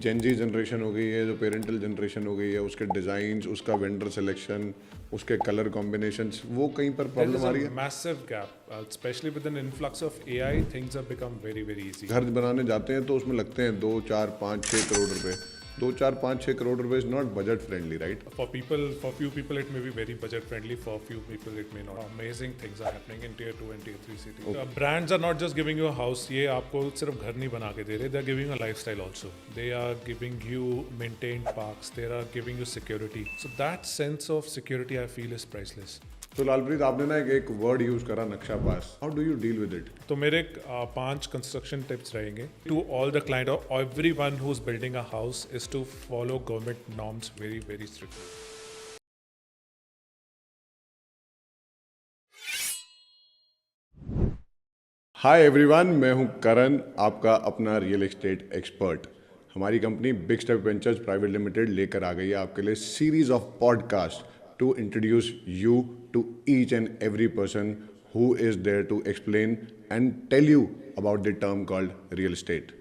Gen Z generation हो गई है, जो पेरेंटल जनरेशन हो गई है, उसके डिज़ाइंस, उसका वेंडर सिलेक्शन, उसके कलर कॉम्बिनेशंस, वो कहीं पर There प्रॉब्लम is आ a रही है। massive gap, especially with an influx of AI. Things have become very, very easy. घर बनाने जाते हैं तो उसमें लगते हैं 2 4 5 6 करोड़ रुपए। 2 4 5 6 करोड़ रुपए is not budget friendly, right? For few people, it may be very budget friendly. For few people, it may not. Amazing things are happening in tier 2 and tier 3 cities. Brands are not just giving you a house. ये आपको सिर्फ घर नहीं बना के दे रहे. They are giving a lifestyle also. They are giving you maintained parks. They are giving you security. So that sense of security, I feel, is priceless. तो लालप्रीत, आपने ना एक वर्ड यूज करा, नक्शा pass. How do you deal with it? तो मेरे 5 construction tips रहेंगे to all the client और everyone who is building a house is to follow government norms very very strictly. Hi everyone, मैं हूं करण, आपका अपना रियल एस्टेट एक्सपर्ट। हमारी company big step ventures private limited लेकर आ गई है आपके लिए series of podcast to introduce you to each and every person who is there to explain and tell you about the term called real estate.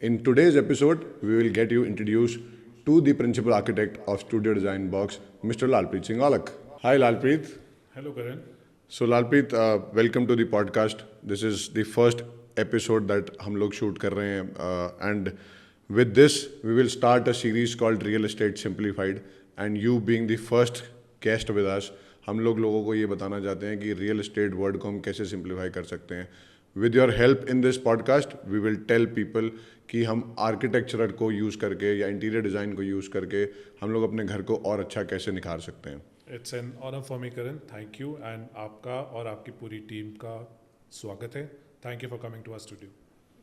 In today's episode, we will get you introduced to the principal architect of Studio Design Box, Mr. Lalpreet Singh Aulak. Hi Lalpreet. Hello Karan. So Lalpreet, welcome to the podcast. This is the first episode that हम लोग shoot कर रहे हैं, and with this we will start a series called Real Estate Simplified, and you being the first guest with us, हम लोगों को ये बताना चाहते हैं कि रियल एस्टेट वर्ड को हम कैसे सिंप्लीफाई कर सकते हैं। With your help in this podcast we will tell people कि हम आर्किटेक्चर को यूज़ करके या इंटीरियर डिज़ाइन को यूज़ करके हम लोग अपने घर को और अच्छा कैसे निखार सकते हैं। It's an honour for me Karan. Thank you and आपका और आपकी पूरी टीम का स्वागत है. Thank you for coming to our studio.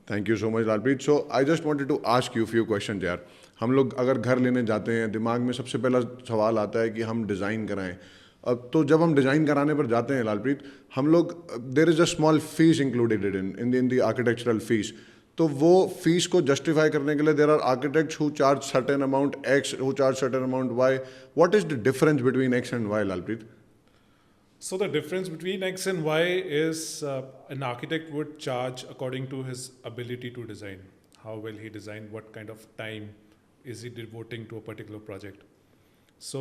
Thank you so much Lalpreet. So I just wanted to ask you few question यार। हम लोग अगर घर लेने जाते हैं, दिमाग में सबसे पहला सवाल आता है कि हम डिज़ाइन कराएं। अब तो जब हम डिज़ाइन कराने पर जाते हैं लालप्रीत, हम लोग there is a small fees included in the architectural fees. तो वो फीस को जस्टिफाई करने के लिए there are architects who charge certain amount X, who charge certain amount Y. What is the difference between X and Y, Lalpreet? So the difference between X and Y is an architect would charge according to his ability to design. How well he designed, what kind of time is he devoting to a particular project. So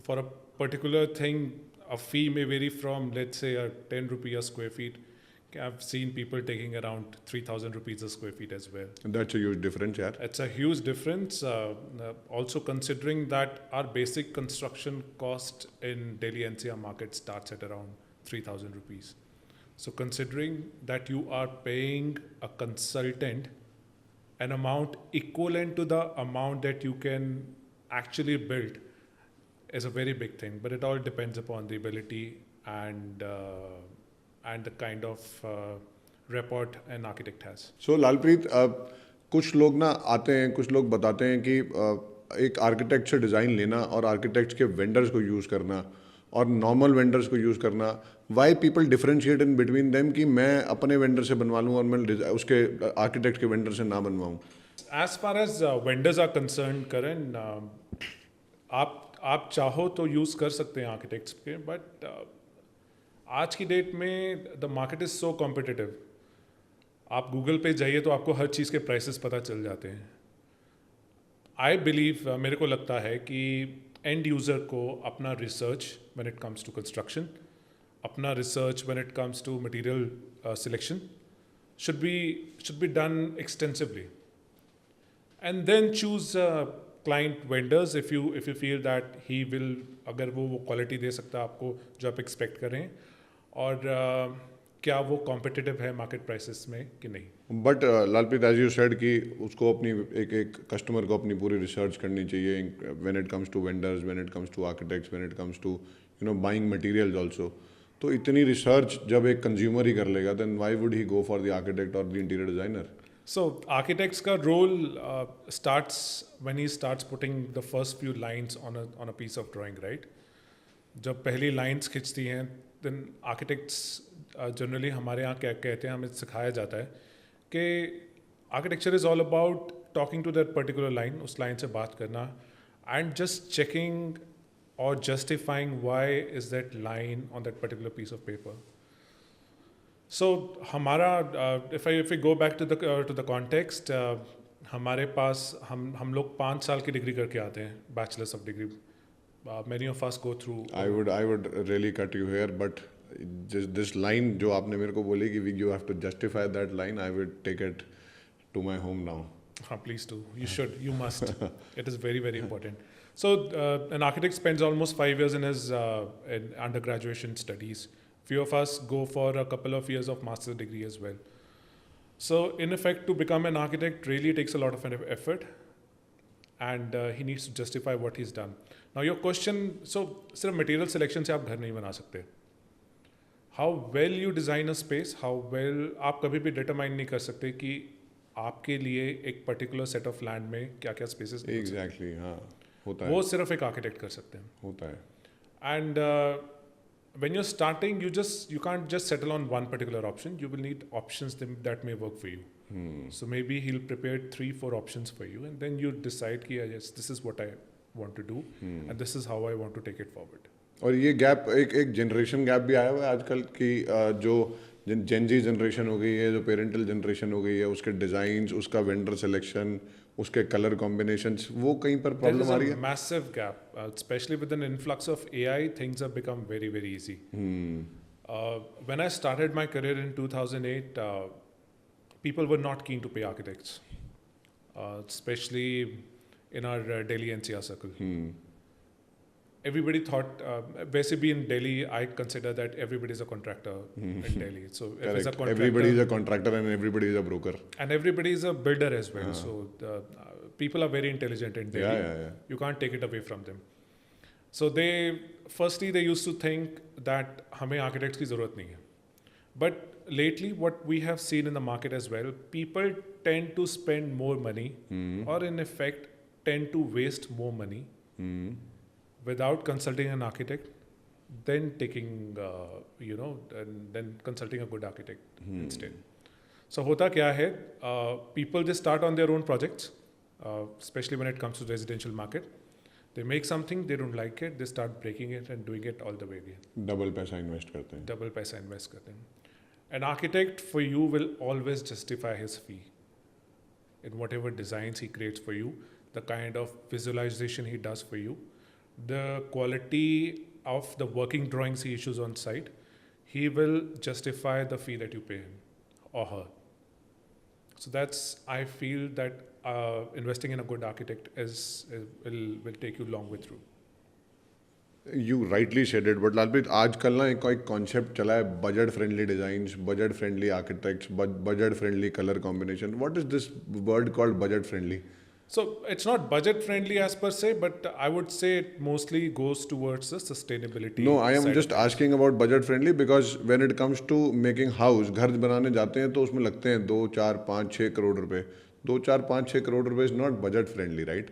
for a particular thing, a fee may vary from, let's say, a 10 rupee a square feet. I've seen people taking around 3,000 rupees a square feet as well. That's a huge difference, yeah. It's a huge difference. Also considering that our basic construction cost in Delhi NCR market starts at around 3,000 rupees. So considering that you are paying a consultant an amount equivalent to the amount that you can actually build is a very big thing. But it all depends upon the ability and the kind of rapport an architect has. So लालप्रीत, कुछ लोग ना आते हैं, कुछ लोग बताते हैं कि एक आर्किटेक्ट से डिज़ाइन लेना और आर्किटेक्ट्स के वेंडर्स को यूज़ करना और नॉर्मल वेंडर्स को यूज़ करना, why people differentiate in between them कि मैं अपने वेंडर से बनवा लूँ और मैं उसके आर्किटेक्ट के वेंडर से ना बनवाऊँ। As far as vendors are concerned, Karan, आप चाहो तो यूज़ कर सकते हैं आर्किटेक्ट्स के, बट आज की डेट में the market is so competitive. आप गूगल पे जाइए तो आपको हर चीज़ के प्राइसेस पता चल जाते हैं. आई बिलीव, मेरे को लगता है कि एंड यूज़र को अपना research when it comes to construction, अपना research when it comes to material selection should be done extensively, and then choose client vendors if you feel that he will, अगर वो क्वालिटी दे सकता है आपको जो आप एक्सपेक्ट कर रहे हैं, और क्या वो कॉम्पिटिटिव है मार्केट प्राइसेस में कि नहीं. बट लालप्रीत, एज यू सेड कि उसको अपनी एक कस्टमर को अपनी पूरी रिसर्च करनी चाहिए when it comes to vendors, when it comes to architects, when it comes to buying materials also. तो इतनी रिसर्च जब एक कंज्यूमर ही कर लेगा, then why would he go for the architect और the interior designer? So architects का role starts when he starts putting the first few lines on a piece of drawing, right? जब पहली lines खिंचती हैं, then architects generally हमारे यहाँ क्या कहते हैं, हमें सिखाया जाता है कि architecture is all about talking to that particular line, उस line से बात करना, and just checking or justifying why is that line on that particular piece of paper. So हमारा if we go back to the context, हमारे पास हम लोग 5 साल की डिग्री करके आते हैं, bachelors of degree. Many of us go through. I would really cut you here, but this line जो आपने मेरे को बोली कि you have to justify that line, I would take it to my home now. Please do. You should. You must. It is very, very important. So, an architect spends almost 5 years in his in undergraduate studies. Few of us go for a couple of years of master's degree as well. So, in effect, to become an architect really takes a lot of effort, and he needs to justify what he's done. Now, your question. So, सिर्फ material selection से आप घर नहीं बना सकते. How well you design a space, how well आप कभी भी determine नहीं कर सकते कि आपके लिए एक पर्टिकुलर सेट ऑफ लैंड में क्या क्या स्पेसेस. एग्जैक्टली हाँ होता है. वो सिर्फ एक आर्किटेक्ट कर सकते हैं. होता है. And when you're starting, you can't just settle on one particular option. You will need options that may work for you. So maybe he'll prepare 3-4 options for you, and then you decide कि yes, this is what I want to do, and this is how I want to take it forward. और ये gap एक generation gap भी आया हुआ है आजकल की, जो जेनजी जनरेशन हो गई है, जो पेरेंटल जनरेशन हो गई है, उसके डिजाइन्स, उसका वेंडर सिलेक्शन, उसके कलर कॉम्बिनेशंस, वो कहीं पर प्रॉब्लम आ रही है. Massive gap, especially with an influx of AI, things have become very, very easy. When I started my career in 2008, people were not keen to pay architects, especially in our Delhi NCR circle. Everybody thought, वैसे भी in Delhi, I consider that everybody is a contractor in Delhi. So if it's a contractor, everybody is a contractor and everybody is a broker. And everybody is a builder as well. So people are very intelligent in Delhi. Yeah. You can't take it away from them. So firstly they used to think that हमें architects की ज़रूरत नहीं है. But lately what we have seen in the market as well, people tend to spend more money or in effect tend to waste more money without consulting an architect, then taking, then consulting a good architect instead. So होता क्या है, people just start on their own projects, especially when it comes to residential market. They make something, they don't like it, they start breaking it and doing it all the way again. Double पैसा invest करते हैं. Double पैसा invest करते हैं. An architect for you will always justify his fee in whatever designs he creates for you, the kind of visualization he does for you, the quality of the working drawings he issues on site. He will justify the fee that you pay him or her. So that's, I feel that investing in a good architect will take you long way through. You rightly said it, but लालप्रीत आजकल ना एक concept चला है, budget friendly designs, budget friendly architects, budget friendly colour combination. What is this word called budget friendly? So it's not budget friendly as per se, but I would say it mostly goes towards the sustainability. No, I am just asking about budget friendly because when it comes to making house, घर बनाने जाते हैं तो उसमें लगते हैं 2, 4, 5, 6 करोड़ रुपए. 2, 4, 5, 6 करोड़ रुपए is not budget friendly, right?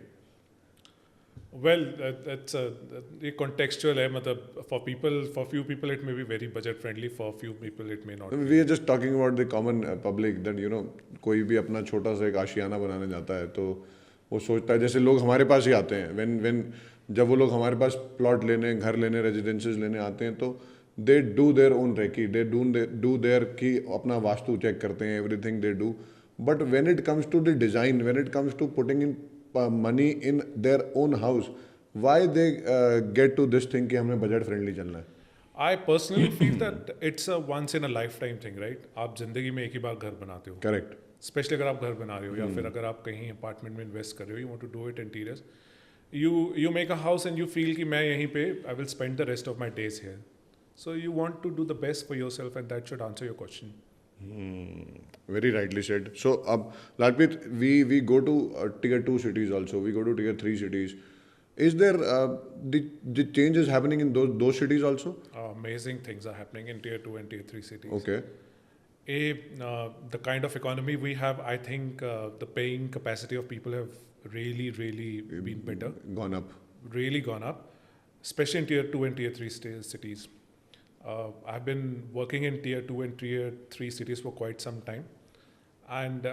Well, that's a contextual है, मतलब for few people it may be very budget friendly, for few people it may not. We are just talking about the common public that कोई भी अपना छोटा सा एक आशियाना बनाने जाता है तो वो सोचता है, जैसे लोग हमारे पास ही आते हैं, when जब वो लोग हमारे पास प्लॉट लेने, घर लेने, रेजिडेंसेस लेने आते हैं तो they do their own reiki, they do their की अपना वास्तु चेक करते हैं, everything they do. But when it comes to the design, when it comes to putting in money in their own house, why they get to this thing कि हमें budget friendly चलना है? I personally feel that it's a once in a lifetime thing, right? आप जिंदगी में एक ही बार घर बनाते हो. करेक्ट. स्पेशली अगर आप घर बना रहे हो या फिर अगर आप कहीं अपार्टमेंट में इन्वेस्ट कर रहे हो, you want to do it interiors, you make a house and you feel कि मैं यहीं पे I will spend the rest of my days here. So you want to do the best for yourself and that should answer your question. Very rightly said. So, Lalpreet, we go to tier 2 cities also. We go to tier 3 cities. Is there the changes happening in those cities also? Amazing things are happening in tier 2 and tier 3 cities. Okay. The kind of economy we have, I think the paying capacity of people have really been better. Gone up. Really gone up, especially in tier 2 and tier 3 cities. I've been working in tier 2 and tier 3 cities for quite some time. And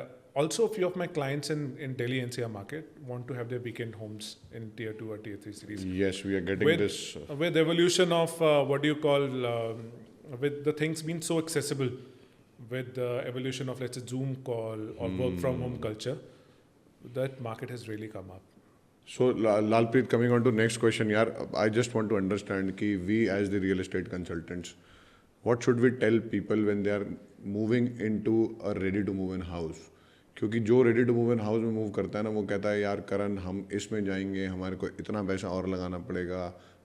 also a few of my clients in Delhi NCR market want to have their weekend homes in tier 2 or tier 3 cities. Yes, we are getting this. With evolution of with the things being so accessible, with the evolution of let's say Zoom call or work from home culture, that market has really come up. So Lalpreet, coming on to next question, yaar, I just want to understand कि we as the real estate consultants, what should we tell people when they are moving into a ready to move in house? क्योंकि जो ready to move in house में move करता है ना, वो कहता है यार करण हम इसमें जाएंगे, हमारे को इतना पैसा और लगाना पड़ेगा,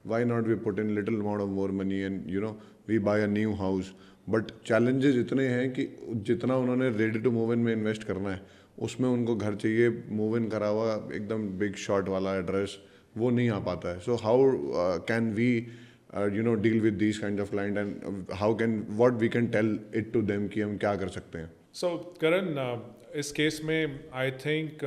why not we put in little amount of more money and you know we buy a new house. But challenges इतने हैं कि जितना उन्होंने रेडी टू मूव इन में इन्वेस्ट करना है, उसमें उनको घर चाहिए मूव इन करा हुआ एकदम बिग शॉट वाला एड्रेस, वो नहीं आ पाता है. So how can we you know deal with these kind of client and how can what we can tell it to them कि हम क्या कर सकते हैं? सो करण, इस केस में आई थिंक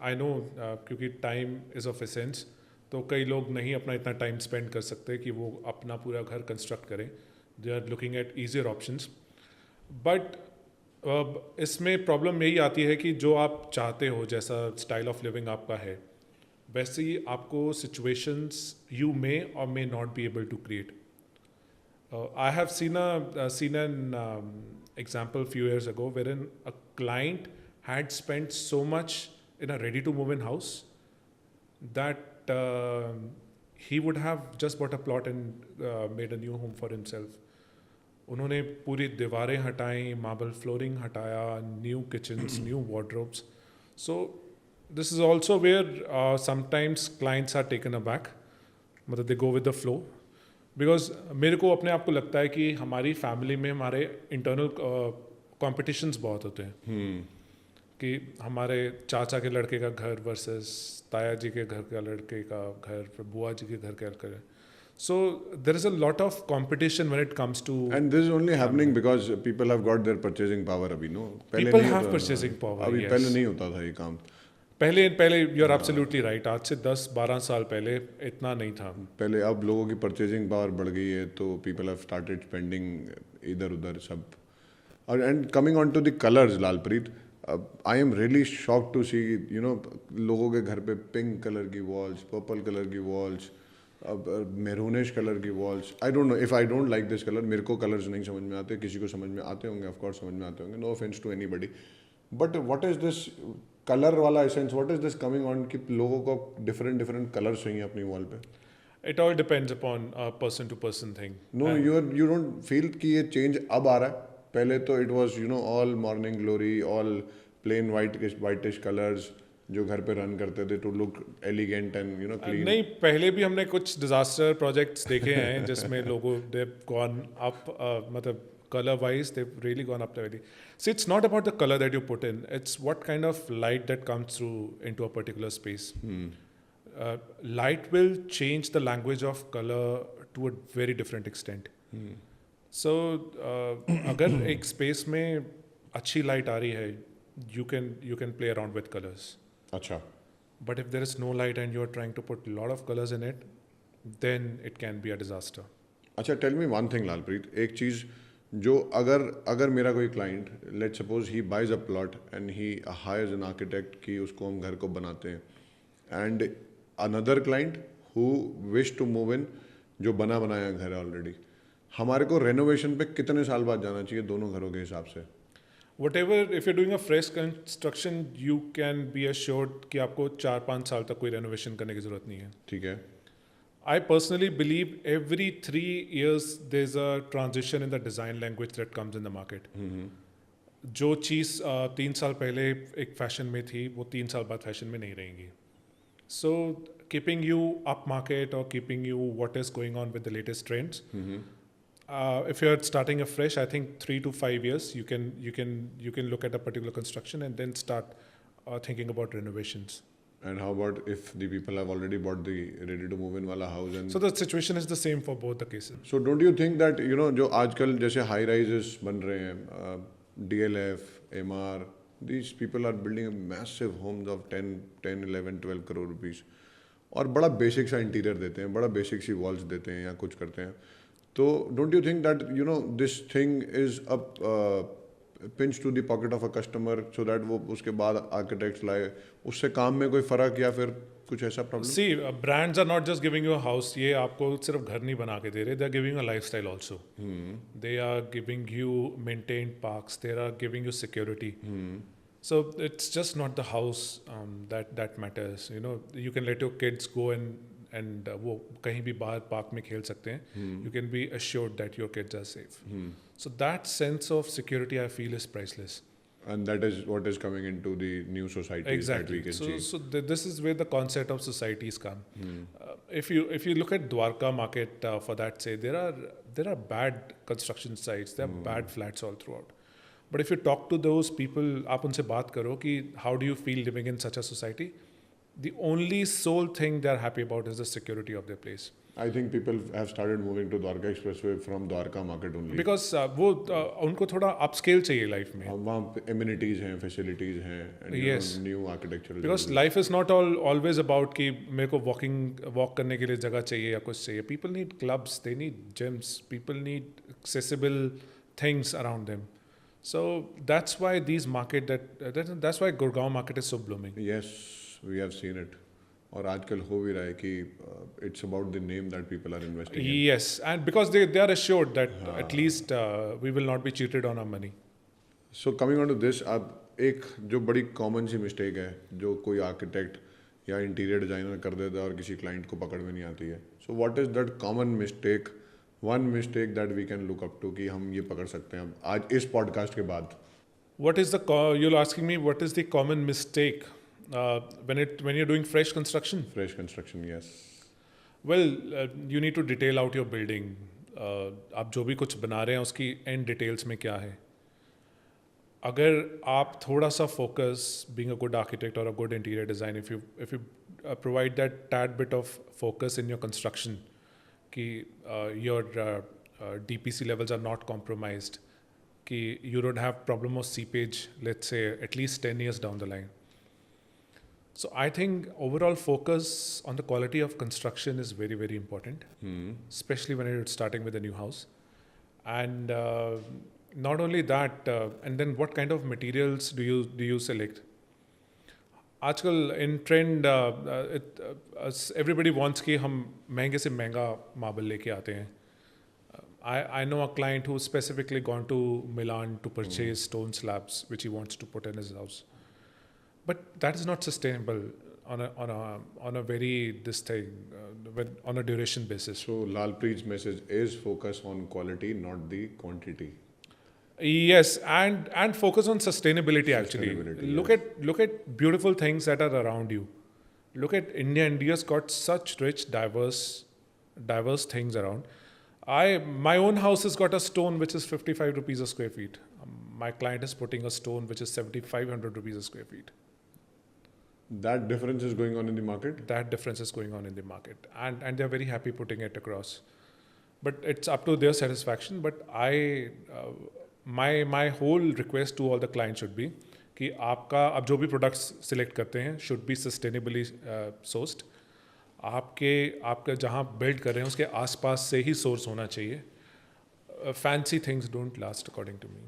आई नो क्योंकि टाइम इज़ ऑफ एसेंस, तो कई लोग नहीं अपना इतना टाइम स्पेंड कर सकते कि वो अपना पूरा घर कंस्ट्रक्ट करें. They are looking at easier options. But इसमें प्रॉब्लम यही आती है कि जो आप चाहते हो, जैसा स्टाइल ऑफ लिविंग आपका है, वैसे ही आपको situations you may or may not be able to create. I have seen an example a few years ago wherein a client had spent so much in a ready-to-move-in house that he would have just bought a plot and made a new home for himself. उन्होंने पूरी दीवारें हटाई, marble flooring हटाया, new kitchens, new wardrobes. So this is also where sometimes clients are taken aback, मतलब they go with the flow. Because मेरे को अपने आप को लगता है कि हमारी फैमिली में हमारे इंटरनल कॉम्पिटिशन्स बहुत होते हैं. कि हमारे चाचा के लड़के का घर वर्सेस ताया जी के घर का लड़के का घर, फिर बुआ जी के घर का घर. So there is a lot of competition when it comes to. And this is only happening because people have got their purchasing power अभी, no? People have purchasing power. अभी yes. पहले नहीं होता था ये काम. पहले you're absolutely right. आज से 10-12 साल पहले इतना नहीं था. पहले अब लोगों की purchasing power बढ़ गई है, तो people have started spending इधर उधर सब. And coming on to the colors, Lalpreet, I am really shocked to see, you know, लोगों के घर पे pink color की walls, purple color की walls, मेरूनिश कलर की walls. I don't know if I don't like this colour. मेरे को colours नहीं समझ में आते, किसी को समझ में आते होंगे, ऑफ कोर्स समझ में आते होंगे, no offence to anybody. But what is this colour वाला essence, what is this coming on कि लोगों को डिफरेंट कलर्स चाहिए अपनी वॉल पे? It all depends upon a person to person thing. No you don't feel कि ये change अब आ रहा है? पहले तो it was you know all morning glory, all plain whitish colours जो घर पे रन करते थे to look elegant and you know clean. नहीं, पहले भी हमने कुछ डिजास्टर प्रोजेक्ट्स देखे हैं जिसमें लोगों दे गॉन अप, मतलब color wise they've really gone up the valley. See, it's not about the color that you put in, it's what kind of light that comes through into a particular space. Light will change the language of color to a very different extent. So अगर एक space में अच्छी light आ रही है, you can play around with colors. अच्छा. But if there is no light and you're trying to put a lot of colors in it, then it can be a disaster. अच्छा, tell me one thing Lalpreet, एक चीज़ जो अगर मेरा कोई client, let's suppose he buys a plot and he hires an architect कि उसको हम घर को बनाते हैं, and another client who wish to move in, जो बना बनाया घर है ऑलरेडी, हमारे को रेनोवेशन पे कितने साल बाद जाना चाहिए दोनों घरों के हिसाब से? Whatever, if you're doing a fresh construction, you can be assured कि आपको 4-5 साल तक कोई renovation करने की ज़रूरत नहीं है. ठीक है. I personally believe every 3 years there's a transition in the design language that comes in the market. जो चीज़ 3 साल पहले एक फैशन में थी, वो 3 साल बाद फैशन में नहीं रहेंगी. So keeping you up market or keeping you what is going on with the latest trends. If you're starting afresh, I think 3 to 5 years you can look at a particular construction and then start thinking about renovations. And how about if the people have already bought the ready to move in वाला house? And so the situation is the same for both the cases. So don't you think that you know जो आजकल जैसे high rises बन रहे हैं, DLF, MR, these people are building massive homes of 10, 11, 12 crore rupees, और बड़ा basic सा interior देते हैं, बड़ा बेसिक सी वॉल्स देते हैं या कुछ करते हैं. तो don't you think that you know this thing is a pinch to the pocket of a customer so that वो उसके बाद आर्किटेक्ट्स लाए, उससे काम में कोई फर्क या फिर कुछ ऐसा problem? See, brands are not just giving you a house. ये आपको सिर्फ घर नहीं बना के दे रहे, they are giving a lifestyle also. They are giving you maintained parks, they are giving you security. So it's just not the house that matters. You know, you can let your kids go and वो कहीं भी बाहर park में खेल सकते हैं. You can be assured that your kids are safe. So that sense of security I feel is priceless. And that is what is coming into the new society that we Exactly. can So, see. this is where the concept of societies come. If you look at Dwarka market, for that, say there are bad construction sites, there are bad flats all throughout. But if you talk to those people, आप उनसे बात करो कि how do you feel living in such a society? The only sole thing they are happy about is the security of their place. I think people have started moving to Dwarka Expressway from Dwarka market only. Because वो उनको थोड़ा upscale चाहिए life में. वहाँ amenities हैं, facilities हैं, and Yes. new architectural. Because life is not always about कि मेरे को walk करने के लिए जगह चाहिए या कुछ चाहिए. People need clubs, they need gyms, people need accessible things around them. So that's why these that's why Gurgaon market is so blooming. Yes, we have seen it. और आजकल हो भी रहा है कि it's about the name that people are investing in. Yes, and because they are assured that at least we will not be cheated on our money. So coming on to this, अब एक जो बड़ी common सी mistake है जो कोई architect या interior designer कर देता है और किसी क्लाइंट को पकड़ में नहीं आती है. So what is that common mistake, one mistake that we can look up to कि हम ये पकड़ सकते हैं आज इस पॉडकास्ट के बाद? What is you're asking me what is the common mistake when you're doing fresh construction? Fresh construction, yes. Well, you need to detail out your building. आप जो भी कुछ बना रहे हैं उसकी एंड डिटेल्स में क्या है. अगर आप थोड़ा सा focus, being a good architect और a good interior design, if you provide that tad bit of focus in your construction कि your DPC levels are not compromised, कि you don't have problem of seepage, let's say at least 10 years down the line. So I think overall focus on the quality of construction is very, very important, especially when you're starting with a new house. And not only that, and then what kind of materials do you select? आजकल in trend, everybody wants कि हम महंगे से महंगा marble लेके आते हैं. I know a client who specifically gone to Milan to purchase stone slabs which he wants to put in his house. But that is not sustainable on a very on a duration basis. So Lalpreet's message is focus on quality, not the quantity. Yes, and focus on sustainability actually. Sustainability, Look at beautiful things that are around you. Look at India. India's got such rich, diverse things around. My own house has got a stone which is 55 rupees a square feet. My client is putting a stone which is 7,500 rupees a square feet. That difference is going on in the market. That difference is going on in the market, and they're very happy putting it across. But it's up to their satisfaction. But my whole request to all the clients should be कि आपका आप जो भी products select करते हैं should be sustainably sourced. आपके जहाँ build कर रहे हैं उसके आसपास से ही सोर्स होना चाहिए. Fancy things don't last according to me.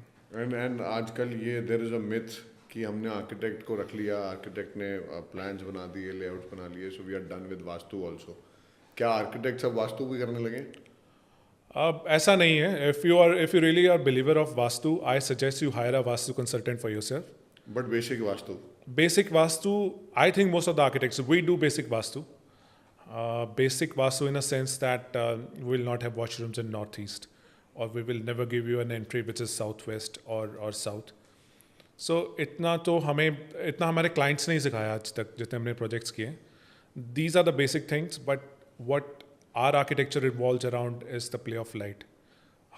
And आजकल ये देयर इज अ मिथ कि हमने आर्किटेक्ट को रख लिया, आर्किटेक्ट ने प्लान्स बना दिए, लेआउट्स बना लिए, so we are done with vastu also. क्या आर्किटेक्ट सब वास्तु भी करने लगे? अब ऐसा नहीं है. If you really are believer of vastu, I suggest you hire a vastu consultant for yourself. But basic vastu, I think most of the architects we do basic vastu. Basic vastu in a sense that we will not have washrooms in northeast, or we will never give you an entry which is southwest or south. So इतना हमारे clients ने ही सिखाया आज तक जितने हमने projects किए. These are the basic things, but what our architecture revolves around is the play of light.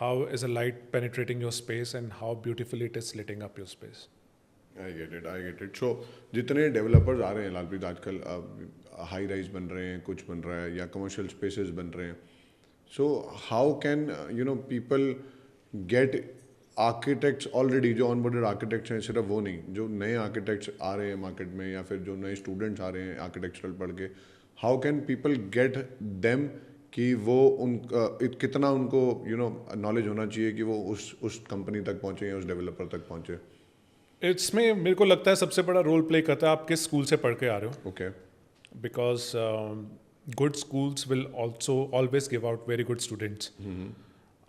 How is a light penetrating your space and how beautifully it is lighting up your space. I get it. So जितने developers आ रहे हैं लालप्रीत आजकल, high rise बन रहे हैं, कुछ बन रहा है या कमर्शियल स्पेसेस बन रहे हैं, सो how can people get architects already जो ऑनबोर्डेड आर्किटेक्ट्स हैं, सिर्फ वो नहीं, जो नए आर्किटेक्ट्स आ रहे हैं मार्केट में या फिर जो नए स्टूडेंट्स आ रहे हैं आर्किटेक्चरल पढ़ के, how can people get them कि वो कितना उनको नॉलेज होना चाहिए कि वो उस कंपनी तक पहुँचे या उस डेवलपर तक पहुँचे? इसमें मेरे को लगता है सबसे बड़ा रोल प्ले करता है आप किस स्कूल से पढ़ के आ रहे हो. Okay. Because good schools will also always give out very good students.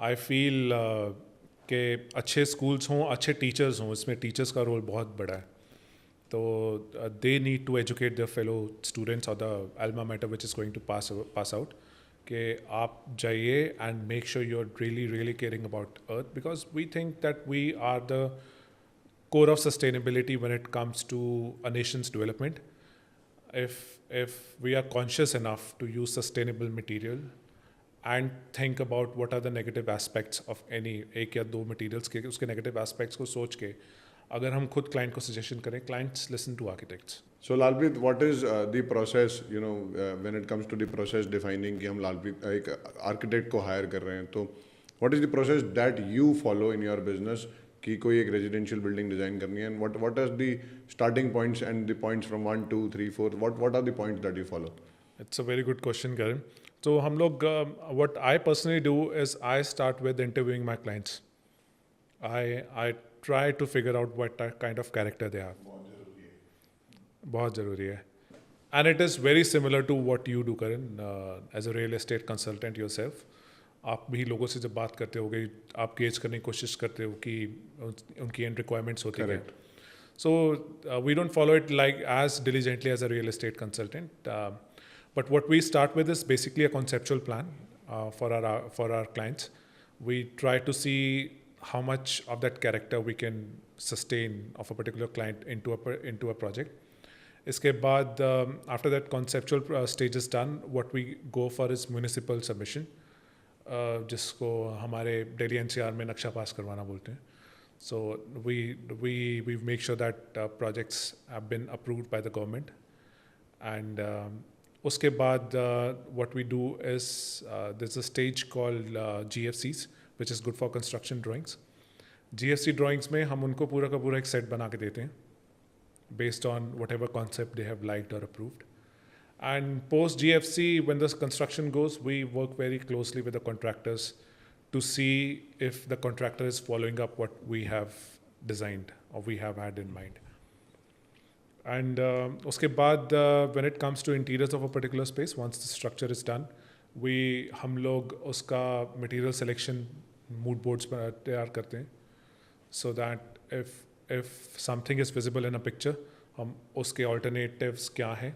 I feel कि अच्छे schools हों, अच्छे teachers हों, इसमें teachers का रोल बहुत बड़ा है. तो they need to educate their fellow students or the alma mater which is going to pass out कि आप जाइए and make sure you're really caring about earth, because we think that we are the core of sustainability when it comes to a nation's development. If we are conscious enough to use sustainable material and think about what are the negative aspects of any एक या दो materials के उसके negative aspects को सोच के अगर हम खुद client को suggestion करें, clients listen to architects. So Lalpreet, what is the process, when it comes to the process defining कि हम Lalpreet एक architect को hire कर रहे हैं, तो what is the process that you follow in your business कि कोई एक residential building design करनी है, and what are the starting points and the points from 1, 2, 3, 4, what are the points that you follow? It's a very good question, Karan. So हम लोग what I personally do is I start with interviewing my clients. I try to figure out what kind of character they have. बहुत ज़रूरी है. And it is very similar to what you do, Karan, as a real estate consultant yourself. आप भी लोगों से जब बात करते होगे, आप गेज करने की कोशिश करते हो कि उनकी एंड रिक्वायरमेंट्स होती हैं. So we don't follow it like as diligently as a real estate consultant. But what we start with is basically a conceptual plan for our clients. We try to see how much of that character we can sustain of a particular client into a project. इसके बाद after that conceptual stage is done, what we go for is municipal submission, जिसको हमारे Delhi NCR में नक्शा पास करवाना बोलते हैं. So we make sure that projects have been approved by the government, and उसके बाद what we do is there's a stage called GFCs, which is good for construction drawings. GFC drawings में हम उनको पूरा का पूरा एक सेट बना के देते हैं based on whatever concept they have liked or approved. And post GFC, when the construction goes, we work very closely with the contractors to see if the contractor is following up what we have designed or we have had in mind. And उसके बाद when it comes to interiors of a particular space, once the structure is done, हम लोग उसका material selection mood boards पर तैयार करते हैं, so that if something is visible in a picture, हम उसके alternatives क्या हैं.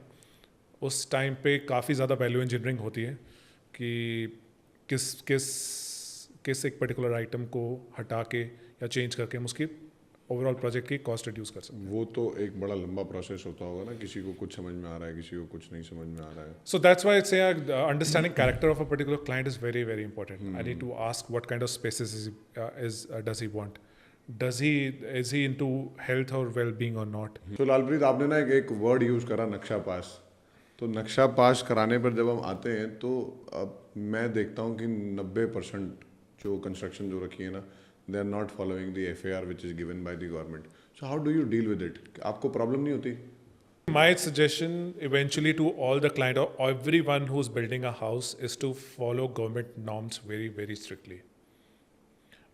उस टाइम पे काफ़ी ज़्यादा वैल्यू इंजीनियरिंग होती है कि किस एक पर्टिकुलर आइटम को हटा के या चेंज करके हम उसकी ओवरऑल प्रोजेक्ट की कॉस्ट रिड्यूस कर सकते हैं. वो तो एक बड़ा लंबा प्रोसेस होता होगा ना, किसी को कुछ समझ में आ रहा है, किसी को कुछ नहीं समझ में आ रहा है. So that's why it's understanding character of a particular client is very important. I need to ask what kind of spaces does he want. Is he into health or well-being or not? So लालप्रीत, आपने ना एक word use करा, नक्शा पास. तो नक्शा पास कराने पर जब हम आते हैं तो मैं देखता हूँ कि 90% जो कंस्ट्रक्शन जो रखी है ना, they are not following the FAR which is given by the government. So how do you deal with it? आपको प्रॉब्लम नहीं होती? My suggestion eventually to all the client or everyone who's building a house is to follow government norms very strictly.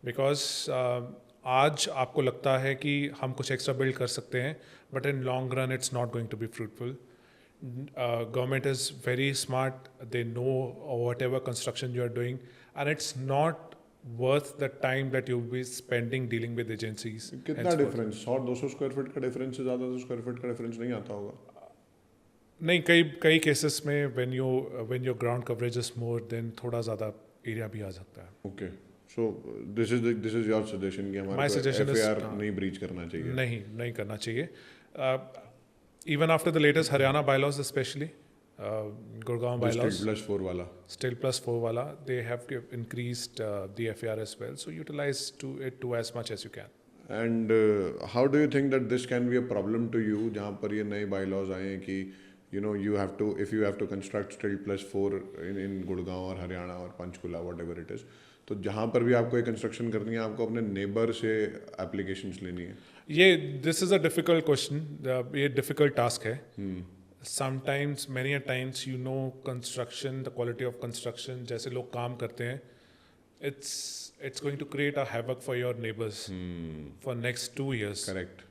Because आज आपको लगता है कि हम कुछ एक्स्ट्रा बिल्ड कर सकते हैं, but in long run it's not going to be fruitful. Government is very smart. They know whatever construction you are doing, and it's not worth the time that you'll be spending dealing with agencies. कितना difference? 100-200 square feet का difference से ज़्यादा 200 square feet का difference नहीं आता होगा? नहीं, कई केसेस में when your ground coverage is more, then थोड़ा ज़्यादा एरिया भी आ सकता है. Okay. So this is your suggestion कि हमारे को FAR नहीं ब्रीच करना चाहिए? नहीं करना चाहिए. Even after the latest Haryana bylaws, especially Gurgaon bylaws, Still plus 4 wala, they have increased the FAR as well. So utilize it to as much as you can. And how do you think that this can be a problem to you, जहाँ पर ये नए bylaws आए हैं कि if you have to construct Still plus 4 in Gurgaon और हरियाणा और Panchkula, whatever it is, तो जहाँ पर भी आपको एक कंस्ट्रक्शन करनी है, आपको अपने नेबर से एप्लीकेशंस लेनी है. This is a difficult question. ये डिफिकल्ट टास्क है. Sometimes many a times construction, the quality of construction, जैसे लोग काम करते हैं, it's going to create a havoc for your neighbors for next 2 years. Correct.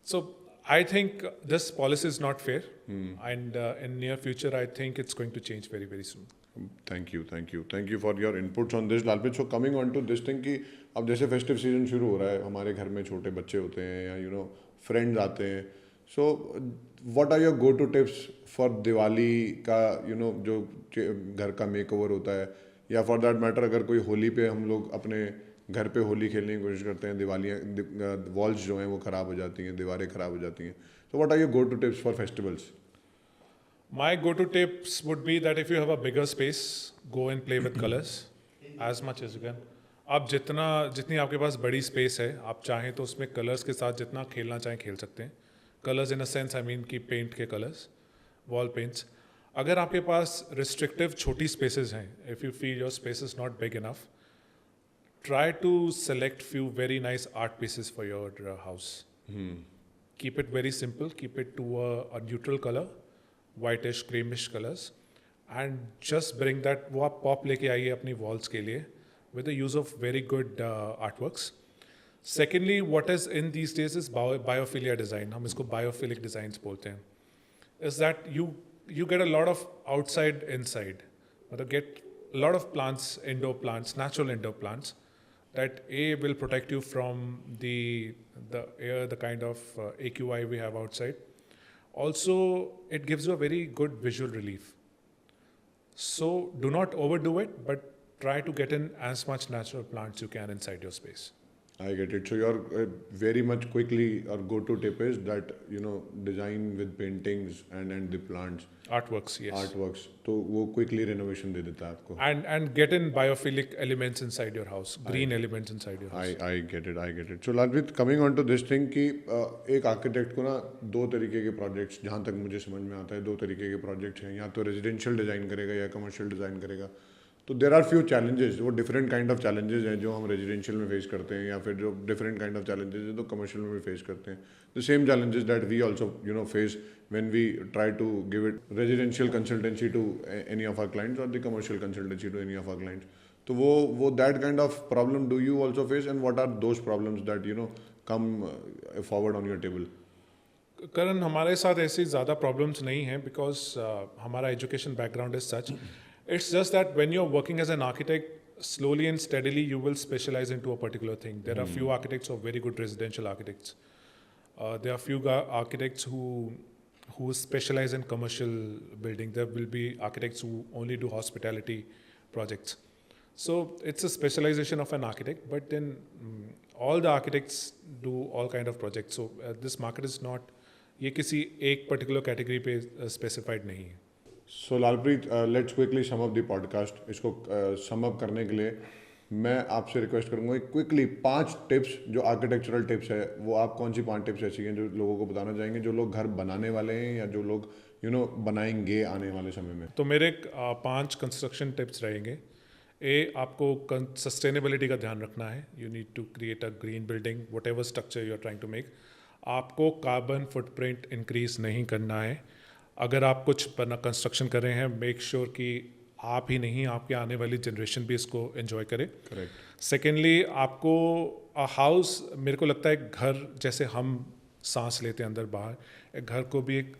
So I think this policy is not fair, and in near future I think it's going to change very soon. Thank you for your inputs on this, Lalpreet. So coming on to this thing कि अब जैसे festive season शुरू हो रहा है, हमारे घर में छोटे बच्चे होते हैं या फ्रेंड्स आते हैं, so what are your go to tips for Diwali का जो घर का मेकओवर होता है, या फॉर दैट मैटर अगर कोई होली पे हम लोग अपने घर पे होली खेलने की कोशिश करते हैं, दिवालियाँ वॉल्स जो हैं वो ख़राब हो जाती हैं, दीवारें ख़राब हो जाती हैं, तो what are your go to tips for festivals? My go-to tips would be that if you have a bigger space, go and play with colors as much as you can. आप जितनी आपके पास बड़ी स्पेस है, आप चाहें तो उसमें colours के साथ जितना खेलना चाहें खेल सकते हैं. Colours in a sense I mean कि पेंट के कलर्स, वॉल पेंट्स. अगर आपके पास रिस्ट्रिक्टिव छोटी स्पेसेस हैं, if you feel your space is not big enough, try to select few very nice art pieces for your house. Keep it very simple, keep it to a neutral color, whitish creamish colors, and just bring that, वो आप pop लेके आइए अपनी walls के लिए with the use of very good artworks. Secondly, what is in these days is biophilia design. हम इसको biophilic designs बोलते हैं. Is that you get a lot of outside inside, मतलब get a lot of plants, indoor plants, natural indoor plants that will protect you from the air, the kind of AQI we have outside. Also, it gives you a very good visual relief. So do not overdo it, but try to get in as much natural plants you can inside your space. I get it. So your very much quickly or go-to tip is that design with paintings and the plants. Artworks, yes. Artworks. तो वो quickly renovation दे देता है आपको. And get in biophilic elements inside your house, green elements inside your house. I get it. I get it. So Lalpreet, coming on to this thing कि एक architect को ना दो तरीके के प्रोजेक्ट्स, जहाँ तक मुझे समझ में आता है, दो तरीके के प्रोजेक्ट्स हैं. या तो रेजिडेंशियल डिज़ाइन करेगा या कमर्शियल डिज़ाइन करेगा. तो देर आर फ्यू चैलेंजेस, वो डिफरेंट काइंड ऑफ चैलेंजेस हैं जो हम रेजिडेंशियल में फेस करते हैं, या फिर जो डिफरेंट काइंड ऑफ चैलेंजेस हैं तो कमर्शियल में भी फेस करते हैं. The same challenges that we also face when we try to give it residential consultancy to any of our clients और the commercial consultancy to any of our clients. तो वो that kind of problem do you also face, and what are those problems that come forward on your table? Karan, हमारे साथ ऐसी ज़्यादा problems नहीं हैं because हमारा education background is such. It's just that when you're working as an architect, slowly and steadily you will specialize into a particular thing. There are few architects who are very good residential architects. There are few architects who specialize in commercial building. There will be architects who only do hospitality projects. So it's a specialization of an architect, but then all the architects do all kind of projects. So this market is not, ये किसी एक particular category पे specified नहीं है. So Lalpreet, let's quickly sum up the podcast. इसको sum up करने के लिए मैं आपसे रिक्वेस्ट करूंगा क्विकली 5 टिप्स जो आर्किटेक्चरल टिप्स है, वो आप कौन सी 5 टिप्स ऐसी हैं जो लोगों को बताना चाहेंगे, जो लोग घर बनाने वाले हैं या जो लोग बनाएंगे आने वाले समय में? तो मेरे 5 कंस्ट्रक्शन टिप्स रहेंगे. आपको सस्टेनेबिलिटी का ध्यान रखना है. You need to create a green building, whatever structure you are trying to make. आपको कार्बन फुटप्रिंट इंक्रीज नहीं करना है. अगर आप कुछ कंस्ट्रक्शन कर रहे हैं, मेक श्योर कि आप ही नहीं, आपके आने वाली जनरेशन भी इसको एंजॉय करे. करेक्ट. सेकेंडली, आपको हाउस, मेरे को लगता है घर जैसे हम सांस लेते हैं अंदर बाहर, एक घर को भी एक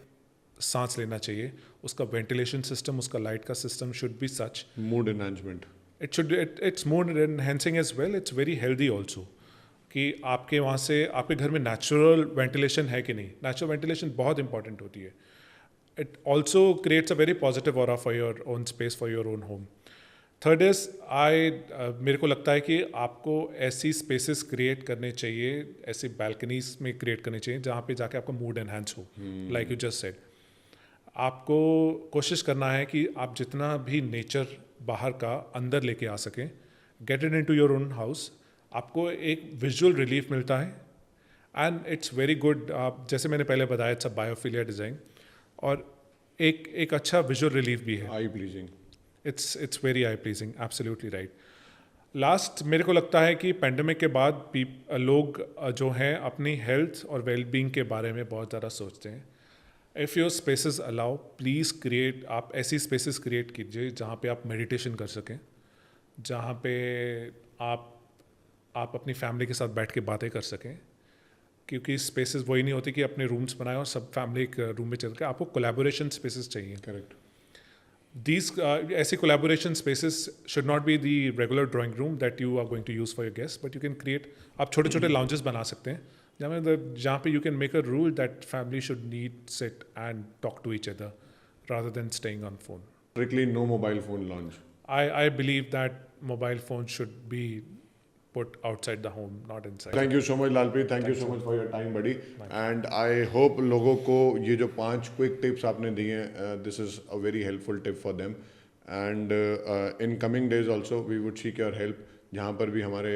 सांस लेना चाहिए. उसका वेंटिलेशन सिस्टम, उसका लाइट का system should be such. Mood enhancement. It's mood enhancing as well. It's very healthy also कि आपके वहाँ से आपके घर में नेचुरल वेंटिलेशन है कि नहीं. नेचुरल वेंटिलेशन बहुत इंपॉर्टेंट होती है. It also creates a very positive aura for your own space, for your own home. Third is, मेरे को लगता है कि आपको ऐसी स्पेसेस क्रिएट करने चाहिए, ऐसी बैल्कनीज में क्रिएट करनी चाहिए जहाँ पे जाके आपका मूड एनहांस हो. लाइक यू जस्ट सेड, आपको कोशिश करना है कि आप जितना भी नेचर बाहर का अंदर लेके आ सकें. Get it into your own house. आपको एक विजुअल रिलीफ मिलता है एंड इट्स वेरी गुड. आप जैसे मैंने पहले बताया, इट्स अ बायोफिलिया डिज़ाइन और एक अच्छा विजुअल रिलीफ भी है. Eye pleasing. It's very eye pleasing. Absolutely right. Last, मेरे को लगता है कि पेंडेमिक के बाद लोग जो हैं अपनी हेल्थ और वेलबींग के बारे में बहुत ज़्यादा सोचते हैं. If your spaces allow, please create, आप ऐसी स्पेसेस क्रिएट कीजिए जहाँ पे आप मेडिटेशन कर सकें, जहाँ पे आप अपनी फैमिली के साथ बैठ के बातें कर सकें. क्योंकि स्पेसेस वही नहीं होती कि अपने रूम्स बनाए और सब फैमिली एक रूम में चल के. आपको कोलैबोरेशन स्पेसेस चाहिए. करेक्ट. These ऐसी collaboration spaces should not be the regular drawing room that you are going to use for your guests, but you can create, आप छोटे छोटे lounges बना सकते हैं जहाँ पे you can make a rule that family should meet, sit and talk to each other rather than staying on phone. Strictly no mobile phone launch. I believe that mobile phones should be put outside the home, not inside. Thank you so much, Lalpreet. Thank you so much for your time, buddy. And I hope लोगों को ये जो 5 quick tips आपने दिए हैं, this is a very helpful tip for them. And in coming days also, we would seek your help. जहाँ पर भी हमारे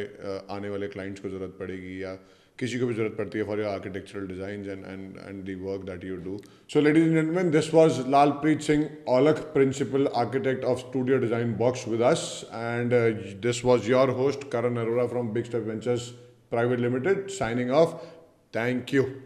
आने वाले clients को ज़रूरत पड़ेगी या किसी को भी ज़रूरत पड़ती है for your architectural designs and the work that you do. So, ladies and gentlemen, this was Lalpreet Singh Aulakh, Principal Architect of Studio Design Box with us, and this was your host Karan Arora from Big Step Ventures Private Limited signing off. Thank you.